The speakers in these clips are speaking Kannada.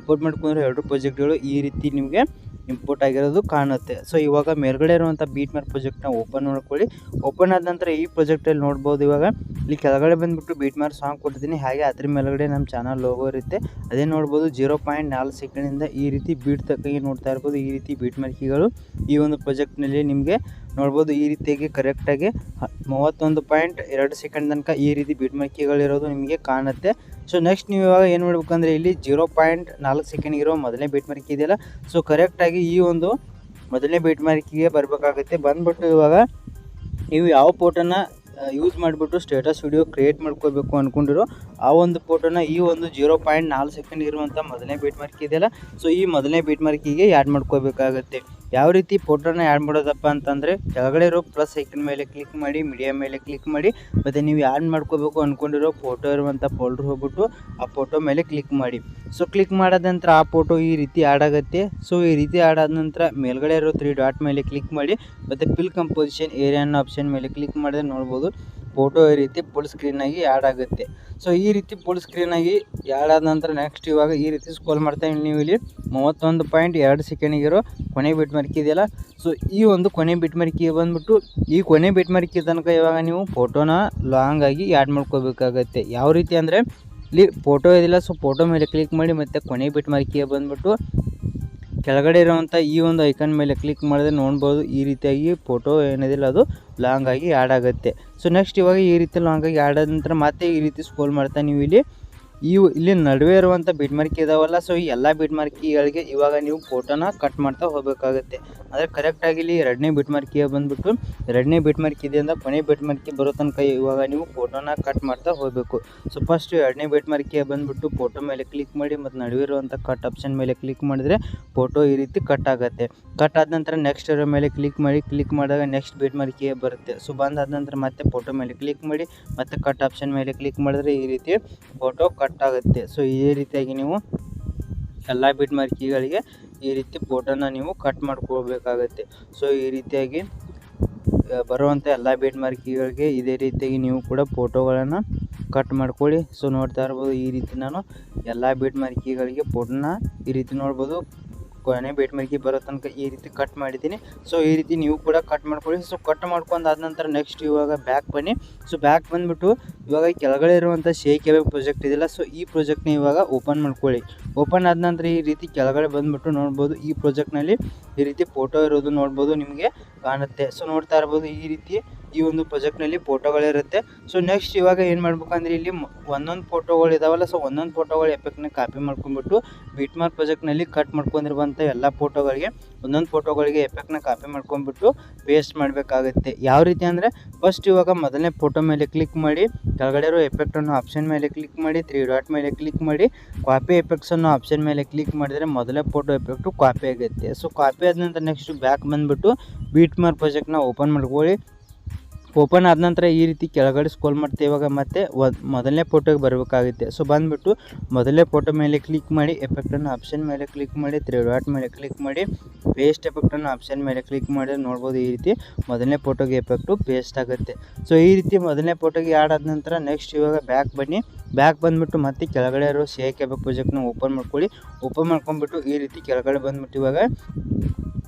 ಇಂಪೋರ್ಟ್ ಮಾಡ್ಕೊಂಡ್ರೆ 2 ಪ್ರಾಜೆಕ್ಟ್ಗಳು ಈ ರೀತಿ ನಿಮಗೆ ಇಂಪೋರ್ಟ್ ಆಗಿರೋದು ಕಾಣುತ್ತೆ. ಸೊ ಇವಾಗ ಮೇಲ್ಗಡೆ ಇರುವಂಥ ಬೀಟ್ಮ್ಯಾಪ್ ಪ್ರಾಜೆಕ್ಟ್ನ ಓಪನ್ ಮಾಡ್ಕೊಳ್ಳಿ. ಓಪನ್ ಆದ ನಂತರ ಈ ಪ್ರಾಜೆಕ್ಟಲ್ಲಿ ನೋಡ್ಬೋದು. ಇವಾಗ ಇಲ್ಲಿ ಕೆಳಗಡೆ ಬಂದುಬಿಟ್ಟು ಬೀಟ್ಮ್ಯಾಪ್ ಸಾಂಗ್ ಕೊಟ್ಟಿದ್ದೀನಿ. ಹಾಗೆ ಅದ್ರ ಮೇಲ್ಗಡೆ ನಮ್ಮ ಚಾನಲ್ ಲೋಗೋ ಇರುತ್ತೆ. ಅದೇ ನೋಡ್ಬೋದು 0.4 ಸೆಕೆಂಡಿಂದ ಈ ರೀತಿ ಬೀಟ್ ತಕ್ಕಾಗಿ ನೋಡ್ತಾ ಇರ್ಬೋದು. ಈ ರೀತಿ ಬೀಟ್ ಮಾರ್ಕಿಗಳು ಈ ಒಂದು ಪ್ರಾಜೆಕ್ಟ್ನಲ್ಲಿ ನಿಮಗೆ ನೋಡ್ಬೋದು. ಈ ರೀತಿಯಾಗಿ ಕರೆಕ್ಟಾಗಿ 31.2 ಸೆಕೆಂಡ್ ತನಕ ಈ ರೀತಿ ಬೀಟ್ ಮಾರ್ಕಿಗಳಿರೋದು ನಿಮಗೆ ಕಾಣುತ್ತೆ. ಸೊ ನೆಕ್ಸ್ಟ್ ನೀವು ಇವಾಗ ಏನು ಮಾಡಬೇಕಂದ್ರೆ ಇಲ್ಲಿ 0.4 ಸೆಕೆಂಡ್ ಇರೋ ಮೊದಲನೇ ಬೀಟ್ ಮಾರ್ಕ್ ಇದೆಯಲ್ಲ, ಸೊ ಕರೆಕ್ಟಾಗಿ ಈ ಒಂದು ಮೊದಲನೇ ಬೀಟ್ ಮಾರ್ಕಿಗೆ ಬರಬೇಕಾಗುತ್ತೆ. ಬಂದ್ಬಿಟ್ಟು ಇವಾಗ ನೀವು ಯಾವ ಫೋಟೋನ ಯೂಸ್ ಮಾಡಿಬಿಟ್ಟು ಸ್ಟೇಟಸ್ ವಿಡಿಯೋ ಕ್ರಿಯೇಟ್ ಮಾಡ್ಕೋಬೇಕು ಅಂದ್ಕೊಂಡಿರೋ ಆ ಒಂದು ಫೋಟೋನ ಈ ಒಂದು 0.4 ಸೆಕೆಂಡ್ ಇರುವಂಥ ಮೊದಲನೇ ಬೀಟ್ ಮಾರ್ಕ್ ಇದೆಯಲ್ಲ, ಸೊ ಈ ಮೊದಲನೇ ಬೀಟ್ ಮಾರ್ಕಿಗೆ ಆ್ಯಡ್ ಮಾಡ್ಕೋಬೇಕಾಗತ್ತೆ. ಯಾವ ರೀತಿ ಫೋಟೋನ ಆ್ಯಡ್ ಮಾಡೋದಪ್ಪ ಅಂತಂದರೆ ಕೆಳಗಡೆ ಇರೋ ಪ್ಲಸ್ ಐಕನ್ ಮೇಲೆ ಕ್ಲಿಕ್ ಮಾಡಿ, ಮೀಡಿಯಾ ಮೇಲೆ ಕ್ಲಿಕ್ ಮಾಡಿ, ಮತ್ತು ನೀವು ಆ್ಯಡ್ ಮಾಡ್ಕೋಬೇಕು ಅಂದ್ಕೊಂಡಿರೋ ಫೋಟೋ ಇರುವಂಥ ಫೋಲ್ಡ್ರ್ ಹೋಗ್ಬಿಟ್ಟು ಆ ಫೋಟೋ ಮೇಲೆ ಕ್ಲಿಕ್ ಮಾಡಿ. ಸೊ ಕ್ಲಿಕ್ ಮಾಡಿದ ನಂತರ ಆ ಫೋಟೋ ಈ ರೀತಿ ಆ್ಯಡ್ ಆಗುತ್ತೆ. ಸೊ ಈ ರೀತಿ ಆ್ಯಡ್ ಆದ ನಂತರ ಮೇಲ್ಗಡೆ ಇರೋ 3 ಡಾಟ್ ಮೇಲೆ ಕ್ಲಿಕ್ ಮಾಡಿ, ಮತ್ತು ಫಿಲ್ ಕಂಪೋಸಿಷನ್ ಏರಿಯಾ ಅನ್ನೋ ಆಪ್ಷನ್ ಮೇಲೆ ಕ್ಲಿಕ್ ಮಾಡಿದ್ರೆ ನೋಡ್ಬೋದು ಫೋಟೋ ಈ ರೀತಿ ಫುಲ್ ಸ್ಕ್ರೀನಾಗಿ ಆ್ಯಡ್ ಆಗುತ್ತೆ. ಸೊ ಈ ರೀತಿ ಫುಲ್ ಸ್ಕ್ರೀನಾಗಿ ಆ್ಯಡ್ ಆದ ನಂತರ ನೆಕ್ಸ್ಟ್ ಇವಾಗ ಈ ರೀತಿ ಸ್ಕ್ರೋಲ್ ಮಾಡ್ತಾ ನೀವು ಇಲ್ಲಿ 31.2 ಸೆಕೆಂಡಿಗಿರೋ ಕೊನೆ ಬಿಟ್ ಮಾರ್ಕ್ ಇದೆಯಲ್ಲ, ಸೊ ಈ ಒಂದು ಕೊನೆ ಬಿಟ್ ಮಾರ್ಕಿಗೆ ಬಂದುಬಿಟ್ಟು ಈ ಕೊನೆ ಬಿಟ್ ಮಾರ್ಕಿ ತನಕ ಇವಾಗ ನೀವು ಫೋಟೋನ ಲಾಂಗ್ ಆಗಿ ಆ್ಯಡ್ ಮಾಡ್ಕೋಬೇಕಾಗತ್ತೆ. ಯಾವ ರೀತಿ ಅಂದರೆ ಇಲ್ಲಿ ಫೋಟೋ ಇದೆಯಲ್ಲ, ಸೊ ಫೋಟೋ ಮೇಲೆ ಕ್ಲಿಕ್ ಮಾಡಿ ಮತ್ತು ಕೊನೆ ಬಿಟ್ ಮಾರ್ಕಿಗೆ ಬಂದುಬಿಟ್ಟು ಕೆಳಗಡೆ ಇರೋವಂಥ ಈ ಒಂದು ಐಕನ್ ಮೇಲೆ ಕ್ಲಿಕ್ ಮಾಡಿದ್ರೆ ನೋಡ್ಬೋದು ಈ ರೀತಿಯಾಗಿ ಫೋಟೋ ಏನಿದಿಲ್ಲ ಅದು ಲಾಂಗ್ ಆಗಿ ಆ್ಯಡ್ ಆಗುತ್ತೆ. ಸೊ ನೆಕ್ಸ್ಟ್ ಇವಾಗ ಈ ರೀತಿ ಲಾಂಗ್ ಆಗಿ ಆ್ಯಡ್ ಆದ ನಂತರ ಮತ್ತೆ ಈ ರೀತಿ ಸ್ಕ್ರೋಲ್ ಮಾಡ್ತಾ ನೀವು ಇಲ್ಲಿ ನಡುವೆ ಇರುವಂಥ ಬಿಟ್ ಮಾರ್ಕಿ ಇದಾವಲ್ಲ, ಸೊ ಈ ಎಲ್ಲ ಬಿಟ್ ಮಾರ್ಕಿಗಳಿಗೆ ಇವಾಗ ನೀವು ಫೋಟೋನ ಕಟ್ ಮಾಡ್ತಾ ಹೋಗಬೇಕಾಗುತ್ತೆ. ಅಂದರೆ ಕರೆಕ್ಟಾಗಿ ಇಲ್ಲಿ 2ನೇ ಬಿಟ್ ಮಾರ್ಕಿಗೆ ಬಂದುಬಿಟ್ಟು 2ನೇ ಬಿಟ್ ಮಾರ್ಕ್ ಇದೆಯಿಂದ ಕೊನೆ ಬಿಟ್ ಮಾರ್ಕಿ ಬರೋ ತನಕ ಇವಾಗ ನೀವು ಫೋಟೋನ ಕಟ್ ಮಾಡ್ತಾ ಹೋಗಬೇಕು. ಸೊ ಫಸ್ಟ್ 2ನೇ ಬಿಟ್ ಮಾರ್ಕಿಗೆ ಬಂದುಬಿಟ್ಟು ಫೋಟೋ ಮೇಲೆ ಕ್ಲಿಕ್ ಮಾಡಿ ಮತ್ತು ನಡುವೆ ಇರುವಂಥ ಕಟ್ ಆಪ್ಷನ್ ಮೇಲೆ ಕ್ಲಿಕ್ ಮಾಡಿದರೆ ಫೋಟೋ ಈ ರೀತಿ ಕಟ್ ಆಗುತ್ತೆ. ಕಟ್ ಆದ ನಂತರ ನೆಕ್ಸ್ಟ್ ಇರೋ ಮೇಲೆ ಕ್ಲಿಕ್ ಮಾಡಿ, ಕ್ಲಿಕ್ ಮಾಡಿದಾಗ ನೆಕ್ಸ್ಟ್ ಬಿಟ್ ಮಾರ್ಕಿಗೆ ಬರುತ್ತೆ. ಸೊ ಬಂದಾದ ನಂತರ ಮತ್ತೆ ಫೋಟೋ ಮೇಲೆ ಕ್ಲಿಕ್ ಮಾಡಿ ಮತ್ತು ಕಟ್ ಆಪ್ಷನ್ ಮೇಲೆ ಕ್ಲಿಕ್ ಮಾಡಿದ್ರೆ ಈ ರೀತಿ ಫೋಟೋ ಕಟ್ ಆಗುತ್ತೆ. ಸೊ ಇದೇ ರೀತಿಯಾಗಿ ನೀವು ಎಲ್ಲ ಬಿಟ್ ಮಾರ್ಕಿಗಳಿಗೆ ಈ ರೀತಿ ಫೋಟೋನ ನೀವು ಕಟ್ ಮಾಡ್ಕೋಬೇಕಾಗತ್ತೆ. ಸೊ ಈ ರೀತಿಯಾಗಿ ಬರುವಂಥ ಎಲ್ಲ ಬಿಟ್ ಮಾರ್ಕಿಗಳಿಗೆ ಇದೇ ರೀತಿಯಾಗಿ ನೀವು ಕೂಡ ಫೋಟೋಗಳನ್ನು ಕಟ್ ಮಾಡ್ಕೊಳ್ಳಿ. ಸೊ ನೋಡ್ತಾ ಇರ್ಬೋದು ಈ ರೀತಿ ನಾನು ಎಲ್ಲ ಬಿಟ್ ಮಾರ್ಕಿಗಳಿಗೆ ಫೋಟೋನ ಈ ರೀತಿ ನೋಡ್ಬೋದು ಕೊನೆ ಬಿಟ್ ಮಾರ್ಕಿ ಬರೋ ತನಕ ಈ ರೀತಿ ಕಟ್ ಮಾಡಿದ್ದೀನಿ. ಸೊ ಈ ರೀತಿ ನೀವು ಕೂಡ ಕಟ್ ಮಾಡ್ಕೊಳ್ಳಿ. ಸೊ ಕಟ್ ಮಾಡ್ಕೊಂಡಾದ ನಂತರ ನೆಕ್ಸ್ಟ್ ಇವಾಗ ಬ್ಯಾಕ್ ಬನ್ನಿ. ಸೊ ಬ್ಯಾಕ್ ಬಂದುಬಿಟ್ಟು ಇವಾಗ ಕೆಳಗಡೆ ಇರುವಂಥ 𝐶𝐸 ಪ್ರಾಜೆಕ್ಟ್ ಇದೆಯಲ್ಲ, ಸೊ ಈ ಪ್ರಾಜೆಕ್ಟ್ನ ಇವಾಗ ಓಪನ್ ಮಾಡ್ಕೊಳ್ಳಿ. ಓಪನ್ ಆದ ನಂತರ ಈ ರೀತಿ ಕೆಳಗಡೆ ಬಂದುಬಿಟ್ಟು ನೋಡ್ಬೋದು ಈ ಪ್ರಾಜೆಕ್ಟ್ನಲ್ಲಿ ಈ ರೀತಿ ಫೋಟೋ ಇರೋದು ನೋಡ್ಬೋದು ನಿಮಗೆ ಕಾಣುತ್ತೆ. ಸೊ ನೋಡ್ತಾ ಇರ್ಬೋದು ಈ ರೀತಿ ಈ ಒಂದು ಪ್ರಾಜೆಕ್ಟ್ನಲ್ಲಿ ಫೋಟೋಗಳಿರುತ್ತೆ. ಸೊ ನೆಕ್ಸ್ಟ್ ಇವಾಗ ಏನು ಮಾಡ್ಬೇಕಂದ್ರೆ ಇಲ್ಲಿ ಒಂದೊಂದು ಫೋಟೋಗಳು ಇದಾವಲ್ಲ, ಸೊ ಒಂದೊಂದು ಫೋಟೋಗಳ ಎಫೆಕ್ಟ್ನ ಕಾಪಿ ಮಾಡ್ಕೊಂಡ್ಬಿಟ್ಟು ಬಿಟ್ ಮಾರ್ಕ್ ಪ್ರಾಜೆಕ್ಟ್ನಲ್ಲಿ ಕಟ್ ಮಾಡ್ಕೊಂಡಿರುವಂಥ ಎಲ್ಲ ಫೋಟೋಗಳಿಗೆ ಒಂದೊಂದು ಫೋಟೋಗಳಿಗೆ ಎಫೆಕ್ಟ್ನ ಕಾಪಿ ಮಾಡ್ಕೊಂಡ್ಬಿಟ್ಟು ಪೇಸ್ಟ್ ಮಾಡಬೇಕಾಗುತ್ತೆ. ಯಾವ ರೀತಿ ಅಂದರೆ ಫಸ್ಟ್ ಇವಾಗ ಮೊದಲನೇ ಫೋಟೋ ಮೇಲೆ ಕ್ಲಿಕ್ ಮಾಡಿ, ಕೆಳಗಡೆ ಇರೋ ಎಫೆಕ್ಟ್ ಅನ್ನೋ ಆಪ್ಷನ್ ಮೇಲೆ ಕ್ಲಿಕ್ ಮಾಡಿ, 3 ಡಾಟ್ ಮೇಲೆ ಕ್ಲಿಕ್ ಮಾಡಿ, ಕಾಪಿ ಎಫೆಕ್ಟ್ಸ್ ಅನ್ನೋ ಆಪ್ಷನ್ ಮೇಲೆ ಕ್ಲಿಕ್ ಮಾಡಿದರೆ ಮೊದಲೇ ಫೋಟೋ ಎಫೆಕ್ಟು ಕಾಪಿ ಆಗುತ್ತೆ. ಸೊ ಕಾಪಿ ಆದ ನಂತರ ನೆಕ್ಸ್ಟ್ ಬ್ಯಾಕ್ ಬಂದುಬಿಟ್ಟು ಬಿಟ್ ಮಾರ್ಕ್ ಪ್ರಾಜೆಕ್ಟ್ನ ಓಪನ್ ಮಾಡ್ಕೊಳ್ಳಿ. ಓಪನ್ ಆದ ನಂತರ ಈ ರೀತಿ ಕೆಳಗಡೆ ಸ್ಕ್ರೋಲ್ ಮಾಡ್ತೀವಿ. ಇವಾಗ ಮತ್ತೆ ಮೊದಲನೇ ಫೋಟೋಗೆ ಬರಬೇಕಾಗುತ್ತೆ. ಸೊ ಬಂದುಬಿಟ್ಟು ಮೊದಲನೇ ಫೋಟೋ ಮೇಲೆ ಕ್ಲಿಕ್ ಮಾಡಿ, ಎಫೆಕ್ಟನ್ನು ಆಪ್ಷನ್ ಮೇಲೆ ಕ್ಲಿಕ್ ಮಾಡಿ, 3 ಡಾಟ್ ಮೇಲೆ ಕ್ಲಿಕ್ ಮಾಡಿ, ಪೇಸ್ಟ್ ಎಫೆಕ್ಟನ್ನು ಆಪ್ಷನ್ ಮೇಲೆ ಕ್ಲಿಕ್ ಮಾಡಿ ನೋಡ್ಬೋದು ಈ ರೀತಿ ಮೊದಲನೇ ಫೋಟೋಗೆ ಎಫೆಕ್ಟು ಪೇಸ್ಟ್ ಆಗುತ್ತೆ. ಸೊ ಈ ರೀತಿ ಮೊದಲನೇ ಫೋಟೋಗೆ ಆ್ಯಡ್ ಆದ ನಂತರ ನೆಕ್ಸ್ಟ್ ಇವಾಗ ಬ್ಯಾಕ್ ಬನ್ನಿ. ಬ್ಯಾಕ್ ಬಂದುಬಿಟ್ಟು ಮತ್ತೆ ಕೆಳಗಡೆ ಇರೋ 𝐶𝐸 ಪ್ರಾಜೆಕ್ಟ್ನ ಓಪನ್ ಮಾಡ್ಕೊಳ್ಳಿ. ಓಪನ್ ಮಾಡ್ಕೊಂಡ್ಬಿಟ್ಟು ಈ ರೀತಿ ಕೆಳಗಡೆ ಬಂದುಬಿಟ್ಟು ಇವಾಗ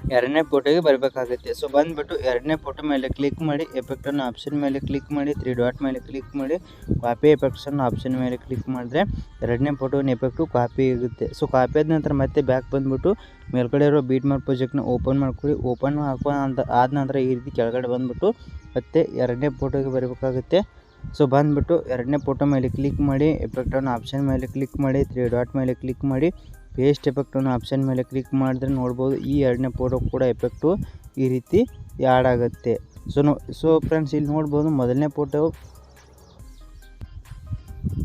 2ನೇ ಫೋಟೋಗೆ ಬರಬೇಕಾಗುತ್ತೆ. ಸೊ ಬಂದುಬಿಟ್ಟು 2ನೇ ಫೋಟೋ ಮೇಲೆ ಕ್ಲಿಕ್ ಮಾಡಿ, ಎಫೆಕ್ಟನ್ನು ಆಪ್ಷನ್ ಮೇಲೆ ಕ್ಲಿಕ್ ಮಾಡಿ, 3 ಡಾಟ್ ಮೇಲೆ ಕ್ಲಿಕ್ ಮಾಡಿ, ಕಾಪಿ ಎಫೆಕ್ಟ್ಸನ್ನು ಆಪ್ಷನ್ ಮೇಲೆ ಕ್ಲಿಕ್ ಮಾಡಿದ್ರೆ 2ನೇ ಫೋಟೋನ ಎಫೆಕ್ಟು ಕಾಪಿ ಆಗುತ್ತೆ. ಸೊ ಕಾಪಿ ಆದ ನಂತರ ಮತ್ತೆ ಬ್ಯಾಕ್ ಬಂದುಬಿಟ್ಟು ಮೇಲ್ಗಡೆ ಇರೋ ಬೀಟ್ ಮಾರ್ಕ್ ಪ್ರಾಜೆಕ್ಟ್ನ ಓಪನ್ ಮಾಡ್ಕೊಳ್ಳಿ. ಓಪನ್ ಆದ ನಂತರ ಈ ರೀತಿ ಕೆಳಗಡೆ ಬಂದುಬಿಟ್ಟು ಮತ್ತೆ 2ನೇ ಫೋಟೋಗೆ ಬರಬೇಕಾಗುತ್ತೆ. ಸೊ ಬಂದುಬಿಟ್ಟು 2ನೇ ಫೋಟೋ ಮೇಲೆ ಕ್ಲಿಕ್ ಮಾಡಿ, ಎಫೆಕ್ಟನ್ನು ಆಪ್ಷನ್ ಮೇಲೆ ಕ್ಲಿಕ್ ಮಾಡಿ, 3 ಡಾಟ್ ಮೇಲೆ ಕ್ಲಿಕ್ ಮಾಡಿ, ಪೇಸ್ಟ್ ಎಫೆಕ್ಟನ್ನು ಆಪ್ಷನ್ ಮೇಲೆ ಕ್ಲಿಕ್ ಮಾಡಿದ್ರೆ ನೋಡ್ಬೋದು ಈ 2ನೇ ಫೋಟೋ ಕೂಡ ಎಫೆಕ್ಟು ಈ ರೀತಿ ಆ್ಯಡ್ ಆಗುತ್ತೆ. ಸೊ ಫ್ರೆಂಡ್ಸ್ ಇಲ್ಲಿ ನೋಡ್ಬೋದು ಮೊದಲನೇ ಫೋಟೋ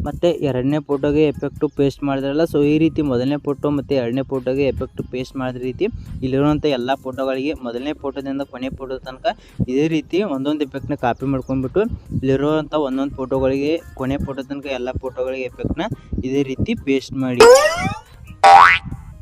ಮತ್ತು 2ನೇ ಫೋಟೋಗೆ ಎಫೆಕ್ಟು ಪೇಸ್ಟ್ ಮಾಡಿದ್ರಲ್ಲ, ಸೊ ಈ ರೀತಿ ಮೊದಲನೇ ಫೋಟೋ ಮತ್ತು 2ನೇ ಫೋಟೋಗೆ ಎಫೆಕ್ಟು ಪೇಸ್ಟ್ ಮಾಡಿದ ರೀತಿ ಇಲ್ಲಿರುವಂಥ ಎಲ್ಲ ಫೋಟೋಗಳಿಗೆ ಮೊದಲನೇ ಫೋಟೋದಿಂದ ಕೊನೆ ಫೋಟೋ ತನಕ ಇದೇ ರೀತಿ ಒಂದೊಂದು ಎಫೆಕ್ಟ್ನ ಕಾಪಿ ಮಾಡ್ಕೊಂಡ್ಬಿಟ್ಟು ಇಲ್ಲಿರುವಂಥ ಒಂದೊಂದು ಫೋಟೋಗಳಿಗೆ ಕೊನೆ ಫೋಟೋ ತನಕ ಎಲ್ಲ ಫೋಟೋಗಳಿಗೆ ಎಫೆಕ್ಟ್ನ ಇದೇ ರೀತಿ ಪೇಸ್ಟ್ ಮಾಡಿ.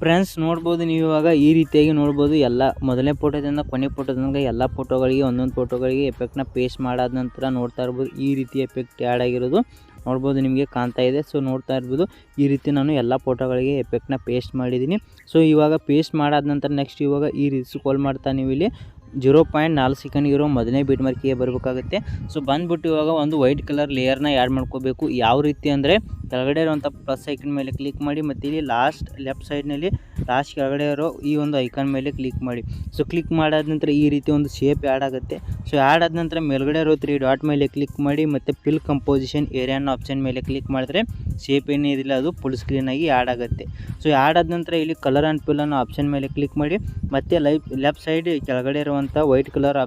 ಫ್ರೆಂಡ್ಸ್ ನೋಡ್ಬೋದು ನೀವು ಇವಾಗ ಈ ರೀತಿಯಾಗಿ ನೋಡ್ಬೋದು ಎಲ್ಲ ಮೊದಲನೇ ಫೋಟೋದಿಂದ ಕೊನೆ ಫೋಟೋ ತನಕ ಎಲ್ಲ ಫೋಟೋಗಳಿಗೆ ಒಂದೊಂದು ಫೋಟೋಗಳಿಗೆ ಎಫೆಕ್ಟ್ನ ಪೇಸ್ಟ್ ಮಾಡಾದ ನಂತರ ನೋಡ್ತಾ ಇರ್ಬೋದು ಈ ರೀತಿ ಎಫೆಕ್ಟ್ ಆ್ಯಡ್ ಆಗಿರೋದು ನೋಡ್ಬೋದು ನಿಮಗೆ ಕಾಣ್ತಾ ಇದೆ. ಸೊ ನೋಡ್ತಾ ಇರ್ಬೋದು ಈ ರೀತಿ ನಾನು ಎಲ್ಲ ಫೋಟೋಗಳಿಗೆ ಎಫೆಕ್ಟ್ನ ಪೇಸ್ಟ್ ಮಾಡಿದ್ದೀನಿ. ಸೊ ಇವಾಗ ಪೇಸ್ಟ್ ಮಾಡಾದ ನಂತರ ನೆಕ್ಸ್ಟ್ ಇವಾಗ ಈ ರೀತಿ ಸ್ಕ್ರೋಲ್ ಮಾಡ್ತಾ ನೀವು ಇಲ್ಲಿ 0.4 ಸೆಕೆಂಡ್ ಇರೋ ಮೊದಲನೇ ಬೀಟ್ ಮಾರ್ಕಿಗೆ ಬರಬೇಕಾಗುತ್ತೆ. ಸೊ ಬಂದುಬಿಟ್ಟು ಇವಾಗ ಒಂದು ವೈಟ್ ಕಲರ್ ಲೇಯರ್ನ ಆ್ಯಡ್ ಮಾಡ್ಕೋಬೇಕು. ಯಾವ ರೀತಿ ಅಂದರೆ ಕೆಳಗಡೆ ಇರುವಂಥ ಪ್ಲಸ್ ಐಕನ್ ಮೇಲೆ ಕ್ಲಿಕ್ ಮಾಡಿ ಮತ್ತು ಇಲ್ಲಿ ಲೆಫ್ಟ್ ಸೈಡ್ನಲ್ಲಿ ಲಾಸ್ಟ್ ಕೆಳಗಡೆ ಇರೋ ಈ ಒಂದು ಐಕಾನ್ ಮೇಲೆ ಕ್ಲಿಕ್ ಮಾಡಿ. ಸೊ ಕ್ಲಿಕ್ ಮಾಡಾದ ನಂತರ ಈ ರೀತಿ ಒಂದು ಶೇಪ್ ಆ್ಯಡ್ ಆಗುತ್ತೆ. ಸೊ ಆ್ಯಡ್ ಆದ ನಂತರ ಮೇಲ್ಗಡೆ ಇರೋ 3 ಡಾಟ್ ಮೇಲೆ ಕ್ಲಿಕ್ ಮಾಡಿ ಮತ್ತು ಫಿಲ್ ಕಂಪೋಸಿಷನ್ ಏರಿಯಾ ಅನ್ನೋ ಆಪ್ಷನ್ ಮೇಲೆ ಕ್ಲಿಕ್ ಮಾಡಿದ್ರೆ ಶೇಪ್ ಏನಿದಿಲ್ಲ ಅದು ಫುಲ್ ಸ್ಕ್ರೀನಾಗಿ ಆ್ಯಡ್ ಆಗುತ್ತೆ. ಸೊ ಆ್ಯಡ್ ಆದ ನಂತರ ಇಲ್ಲಿ ಕಲರ್ ಆ್ಯಂಡ್ ಫಿಲ್ ಅನ್ನೋ ಆಪ್ಷನ್ ಮೇಲೆ ಕ್ಲಿಕ್ ಮಾಡಿ ಮತ್ತು ಲೆಫ್ಟ್ ಸೈಡ್ ಕೆಳಗಡೆ ಇರುವಂಥ ವೈಟ್ ಕಲರ್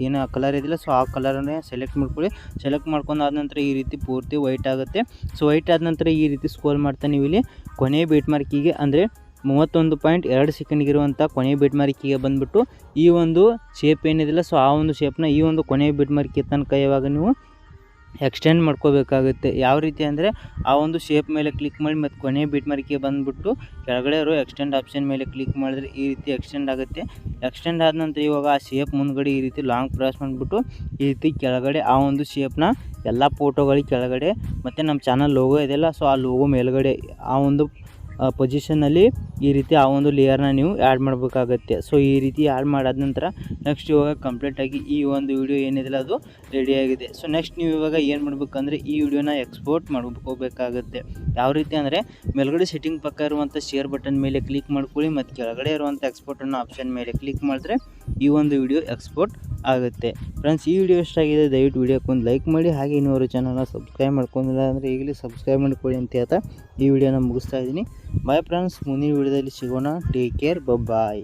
ಏನು ಕಲರ್ ಇದಿಲ್ಲ ಸೊ ಆ ಕಲರನ್ನೇ ಸೆಲೆಕ್ಟ್ ಮಾಡ್ಕೊಳ್ಳಿ. ಸೆಲೆಕ್ಟ್ ಮಾಡ್ಕೊಂಡು ಆದ ನಂತರ ಈ ರೀತಿ ಪೂರ್ತಿ ವೈಟ್ ಆಗುತ್ತೆ. ಸೊ ವೈಟ್ ಆದ ನಂತರ ಈ ರೀತಿ ಸ್ಕ್ರೋಲ್ ಮಾಡ್ತಾ ನೀವು ಇಲ್ಲಿ ಕೊನೆಯ ಬೀಟ್ ಮಾರ್ಕಿಗೆ ಅಂದರೆ 31.2 ಸೆಕೆಂಡ್ಗಿರುವಂಥ ಕೊನೆಯ ಬೀಟ್ ಮಾರ್ಕಿಗೆ ಬಂದುಬಿಟ್ಟು ಈ ಒಂದು ಶೇಪ್ ಏನಿದಿಲ್ಲ ಸೊ ಆ ಒಂದು ಶೇಪ್ನ ಈ ಒಂದು ಕೊನೆಯ ಬೀಟ್ ಮಾರ್ಕಿಗೆ ತನಕ ಇವಾಗ ನೀವು ಎಕ್ಸ್ಟೆಂಡ್ ಮಾಡ್ಕೋಬೇಕಾಗುತ್ತೆ. ಯಾವ ರೀತಿ ಅಂದರೆ ಆ ಒಂದು ಶೇಪ್ ಮೇಲೆ ಕ್ಲಿಕ್ ಮಾಡಿ ಮತ್ತು ಕೊನೆಯ ಬೀಟ್ ಮಾರ್ಕಿಗೆ ಬಂದುಬಿಟ್ಟು ಕೆಳಗಡೆ ಇರೋ ಎಕ್ಸ್ಟೆಂಡ್ ಆಪ್ಷನ್ ಮೇಲೆ ಕ್ಲಿಕ್ ಮಾಡಿದ್ರೆ ಈ ರೀತಿ ಎಕ್ಸ್ಟೆಂಡ್ ಆಗುತ್ತೆ. ಎಕ್ಸ್ಟೆಂಡ್ ಆದ ನಂತರ ಇವಾಗ ಆ ಶೇಪ್ ಮುಂದ್ಗಡೆ ಈ ರೀತಿ ಲಾಂಗ್ ಪ್ರೆಸ್ ಮಾಡಿಬಿಟ್ಟು ಈ ರೀತಿ ಕೆಳಗಡೆ ಆ ಒಂದು ಶೇಪ್ನ ಎಲ್ಲ ಫೋಟೋಗಳಿಗೆ ಕೆಳಗಡೆ ಮತ್ತು ನಮ್ಮ ಚಾನಲ್ ಲೋಗೋ ಇದೆಯಲ್ಲ ಸೊ ಆ ಲೋಗೋ ಮೇಲ್ಗಡೆ ಆ ಒಂದು ಪೊಸಿಷನ್ನಲ್ಲಿ ಈ ರೀತಿ ಆ ಒಂದು ಲೇಯರ್ನ ನೀವು ಆ್ಯಡ್ ಮಾಡಬೇಕಾಗತ್ತೆ. ಸೊ ಈ ರೀತಿ ಆ್ಯಡ್ ಮಾಡಾದ ನಂತರ ನೆಕ್ಸ್ಟ್ ಇವಾಗ ಕಂಪ್ಲೀಟಾಗಿ ಈ ಒಂದು ವಿಡಿಯೋ ಏನಿದೆಯಲ್ಲ ಅದು ರೆಡಿಯಾಗಿದೆ. ಸೊ ನೆಕ್ಸ್ಟ್ ನೀವು ಇವಾಗ ಏನು ಮಾಡಬೇಕಂದ್ರೆ ಈ ವಿಡಿಯೋನ ಎಕ್ಸ್ಪೋರ್ಟ್ ಮಾಡ್ಕೋಬೇಕಾಗುತ್ತೆ. ಯಾವ ರೀತಿ ಅಂದರೆ ಮೇಲ್ಗಡೆ ಸೆಟ್ಟಿಂಗ್ ಪಕ್ಕ ಇರುವಂಥ ಶೇರ್ ಬಟನ್ ಮೇಲೆ ಕ್ಲಿಕ್ ಮಾಡ್ಕೊಳ್ಳಿ ಮತ್ತು ಕೆಳಗಡೆ ಇರುವಂಥ ಎಕ್ಸ್ಪೋರ್ಟ್ ಅನ್ನೋ ಆಪ್ಷನ್ ಮೇಲೆ ಕ್ಲಿಕ್ ಮಾಡಿದ್ರೆ ಈ ಒಂದು ವಿಡಿಯೋ ಎಕ್ಸ್ಪೋರ್ಟ್ ಆಗುತ್ತೆ. ಫ್ರೆಂಡ್ಸ್ ಈ ವಿಡಿಯೋ ಇಷ್ಟ ಆಗಿದೆ ದಯವಿಟ್ಟು ವಿಡಿಯೋಕ್ಕೆ ಒಂದು ಲೈಕ್ ಮಾಡಿ, ಹಾಗೆ ಇನ್ನೂರು ಚಾನಲ್ನ ಸಬ್ಸ್ಕ್ರೈಬ್ ಮಾಡ್ಕೊಂಡಿಲ್ಲ ಅಂದರೆ ಈಗಲೇ ಸಬ್ಸ್ಕ್ರೈಬ್ ಮಾಡ್ಕೊಳ್ಳಿ ಅಂತ ಹೇಳ್ತಾ ಈ ವಿಡಿಯೋನ ಮುಗಿಸ್ತಾ ಇದ್ದೀನಿ. ಬಾಯ್ ಫ್ರೆಂಡ್ಸ್, ಮುಂದಿನ ವಿಡಿಯೋದಲ್ಲಿ ಸಿಗೋಣ. ಟೇಕ್ ಕೇರ್, ಬಾಯ್.